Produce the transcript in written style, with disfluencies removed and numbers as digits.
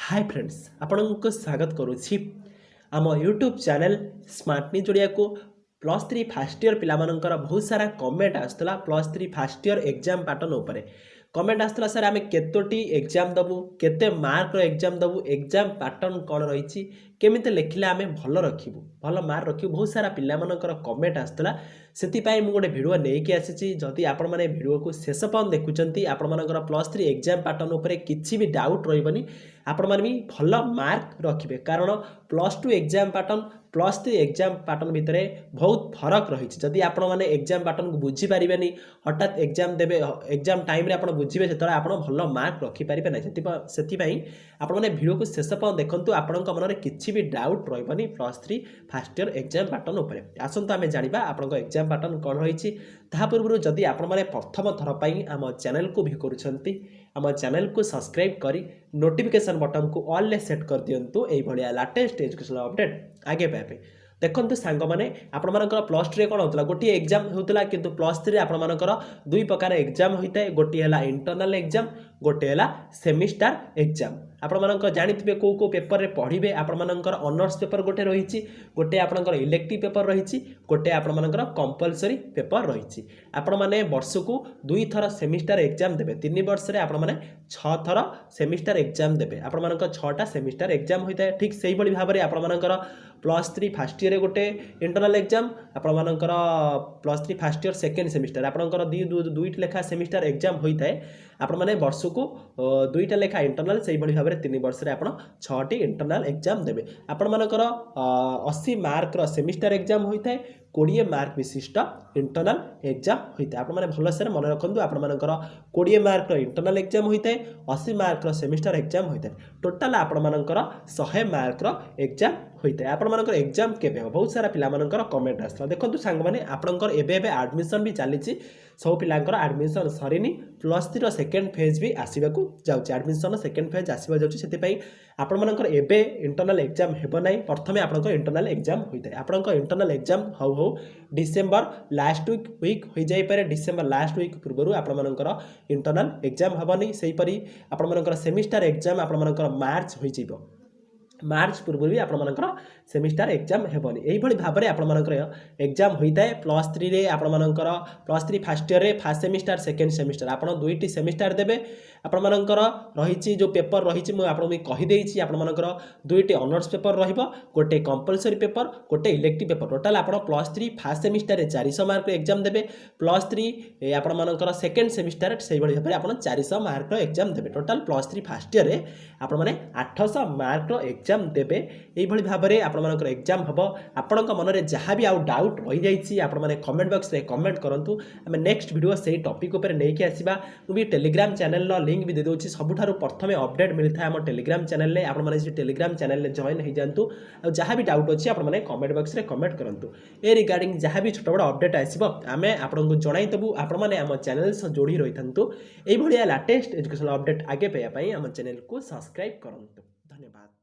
Hi friends आपको स्वागत करुच्ची आम यूट्यूब चैनल स्मार्टनी जोड़िया को +3 फास्ट इयर पिलामानंकर बहुत सारा कमेंट आसला +3 फास्ट इयर एग्जाम पैटर्न उपर कमेंट आसला सर आम केतोटी एग्जाम दबु केते मार्क एग्जाम दबु एग्जाम पैटर्न कौन रही केमिते लिखिले आम भल रखिबु भल मार्क रखिबु बहुत सारा पिलामानंकर कमेंट आसला से मुझे गोटे भिडियो नहीं आसी जदि आपण मैंने भिडियो को शेष पर्यंत देखुंत आपणकर +3 एग्जाम पैटर्न उपर किसी भी डाउट रही आपण मैंने भी भल मार्क रखिए कारण +2 एग्जाम पैटर्न +3 एग्जाम पैटर्न भितर बहुत फरक रही जदि आपण मैंने एग्जाम पैटर्न को बुझीपारे हठात एग्जाम देवे एग्जाम टाइम आप बुझे जो आप भल मार्क रखिपारे ना से आपण मैंने भिडियो को शेष पर्यंत देखूँ आपण मन में किसी भी डाउट रही +3 फास्ट इयर एग्जाम पैटर्न उपर आसतु आम जाना आपण एग्जाम पैटर्न कौन रही पूर्व जदि आपण मैंने प्रथम थर पर आम चैनल को भी करुँच आम चैनल को सब्सक्राइब करी नोटिफिकेशन बटन को ऑल ले सेट कर दिंतु यह लाटेस्ट एजुकेशनल अपडेट आगे पाइबे देखो सांग मैंने आपर +2 कौन होता गोटे एग्जाम होता कि +3 आपर दुई प्रकार एग्जाम होता है गोटे है इंटरनल एग्जाम गोटे है सेमिस्टार एग्जाम आपण जानिथे कौ कौ पेपर रे पढ़े आपर ऑनर्स पेपर गोटे रही गोटे आपंकर इलेक्टिव पेपर रही गोटे आपर कंपलसरी पेपर रही आपण मैंने वर्ष को 2 थर सेमिस्टार एग्जाम देवे 3 वर्ष में आपण मैंने 6 थर सेमिस्टार एग्जाम देवे आपण 6टा सेमिस्टार एग्जाम होता है ठीक से भाव में आपण +3 फास्ट इयर गोटे इंटरनल एग्जाम आपर +3 फास्ट इयर सेकेंड सेमिस्टार आपंकर दुईट लेखा सेमिस्टार एग्जाम होता है आपण मैंने वर्ष को 2टा लेखा इंटरनल से भाव में 3 वर्ष में आप 6टी इंटरनल एग्जाम देवे आपण 80 मार्क सेमिस्टार एग्जाम होता है 20 मार्क विशिष्ट इंटरनल एग्जाम होता है आप भलसे मन रखु आपर 20 मार्क इंटरनल एग्जाम होता है 80 मार्क सेमिस्टार एग्जाम होता है टोटाल आपर 100 मार्क एग्जाम होता है आपर एग्जाम केबे हो बहुत सारा पिलामानंकर कमेंट आसला देखो सांग मैंने आपंकर एबे एडमिशन भी चली सब पिलांकर एडमिशन सरीनी +3 सेकेंड फेज भी आसवाक जाऊँगी एडमिशन सेकेंड फेज आसवा जाऊँगी आपंकर एबे इंटरनल एग्जाम हेब ना प्रथम आपंकर इंटरनल एग्जाम होता है आपंकर इंटरनल एग्जाम हौ डिसेम्बर लास्ट वीक हो जाए डिसेम्बर लास्ट वीक पूर्व आपर इंटरनल एग्जाम हेबनी सेहीपरि आपर सेमिस्टार एग्जाम आपर मार्च हो मार्च पूर्व भी आपर सेमिस्टार एग्जाम हेबनी यही भाव में आपर एग्जाम होता है +3 रे आपर +3 first year fast semester second semester आप 2टी सेमिस्टार देवे आपर रही जो पेपर रही मुझे कहीदे आपर 2टी ऑनर्स पेपर रोटे कंपलसरी पेपर गोटे इलेक्टिव पेपर टोटाल आप +3 फास्ट सेमिस्टार 400 मार्क एग्जाम देवे +3 आपर सेकेंड सेमिस्टार से भाव में आप 400 मार्क एग्जाम देवे टोटाल +3 फास्ट इयर आप 800 मार्क एग्जाम देवे यही भाव में आपर एग्जाम हम आपण मन में जहाँ भी आउ डाउट रही जाइए आप कमेंट बॉक्स रे कमेंट करूँ आम नेक्स्ट वीडियो से टॉपिक उपर नहीं आसवा मुझे टेलीग्राम चैनल लिंक भी दे दूसरी सबुठारु प्रथम अपडेट मिलता है आम टेलीग्राम चैनल में आप टेलीग्राम चैनल जॉइन हो जातु और जहाँ भी डाउट अच्छी आप कमेंट बॉक्स रे कमेंट करूँ ए रिगार्डिंग जहाँ भी छोट बड़ अपडेट आसो आम आपको जनईदेवु आपने आम चैनल जोड़ी रही था यही लाटेस्ट एजुकेशनल अपडेट आगे पाइबा आम चैनल को सब्सक्राइब करूँ धन्यवाद।